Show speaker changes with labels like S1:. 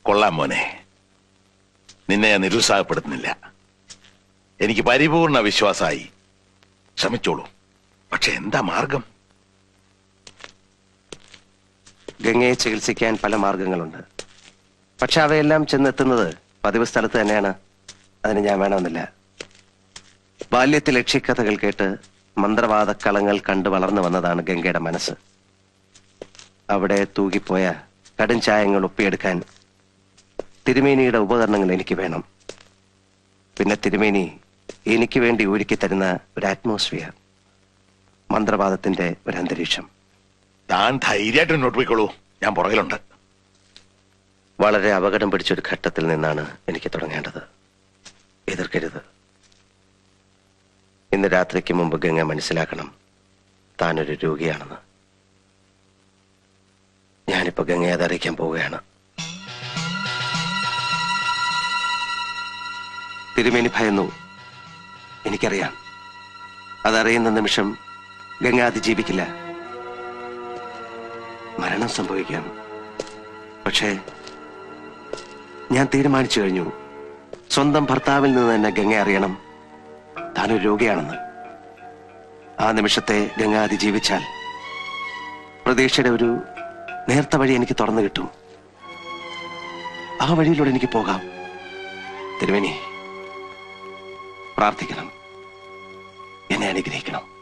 S1: കൊള്ളാം മോനെ, നിന്നെ ഞാൻ നിരുത്സാഹപ്പെടുത്തുന്നില്ല. എനിക്ക് പരിപൂർണ വിശ്വാസമായി. ശ്രമിച്ചോളൂ. പക്ഷെ എന്താ മാർഗം?
S2: ഗംഗയെ ചികിത്സിക്കാൻ പല മാർഗങ്ങളുണ്ട്. പക്ഷെ അവയെല്ലാം ചെന്നെത്തുന്നത് പതിവ് സ്ഥലത്ത് തന്നെയാണ്. അതിന് ഞാൻ വേണമെന്നില്ല. ബാല്യത്തിൽ ലക്ഷ്യക്കഥകൾ കേട്ട് മന്ത്രവാദ കളങ്ങൾ കണ്ടു വളർന്നു വന്നതാണ് ഗംഗയുടെ മനസ്സ്. അവിടെ തൂകിപ്പോയ കടും ചായങ്ങൾ ഒപ്പിയെടുക്കാൻ തിരുമേനിയുടെ ഉപകരണങ്ങൾ എനിക്ക് വേണം. പിന്നെ തിരുമേനി എനിക്ക് വേണ്ടി ഒരുക്കി തരുന്ന ഒരു അറ്റ്മോസ്ഫിയർ, മന്ത്രവാദത്തിന്റെ ഒരു അന്തരീക്ഷം.
S1: താൻ ധൈര്യമായിട്ട് മുന്നോട്ട് പോയിക്കോളൂ, ഞാൻ പുറകിലുണ്ട്.
S2: വളരെ അപകടം പിടിച്ചൊരു ഘട്ടത്തിൽ നിന്നാണ് എനിക്ക് തുടങ്ങേണ്ടത്. എതിർക്കരുത്. ഇന്ന് രാത്രിക്ക് മുമ്പ് ഗംഗ മനസ്സിലാക്കണം താനൊരു രോഗിയാണെന്ന്. ഞാനിപ്പോ ഗംഗയെ അതറിയിക്കാൻ പോവുകയാണ്. തിരുമേനി ഭയന്നു, എനിക്കറിയാം. അതറിയുന്ന നിമിഷം ഗംഗ അതിജീവിക്കില്ല. മരണം സംഭവിക്കാം. പക്ഷേ ഞാൻ തീരുമാനിച്ചു കഴിഞ്ഞു, സ്വന്തം ഭർത്താവിൽ നിന്ന് തന്നെ ഗംഗ അറിയണം താനൊരു രോഗിയാണെന്ന്. ആ നിമിഷത്തെ ഗംഗ അതിജീവിച്ചാൽ പ്രതീക്ഷയുടെ ഒരു നേർത്ത വഴി എനിക്ക് തുറന്നു കിട്ടും. ആ വഴിയിലൂടെ എനിക്ക് പോകാം. തിരുമേനി പ്രാർത്ഥിക്കണം, എന്നെ അനുഗ്രഹിക്കണം.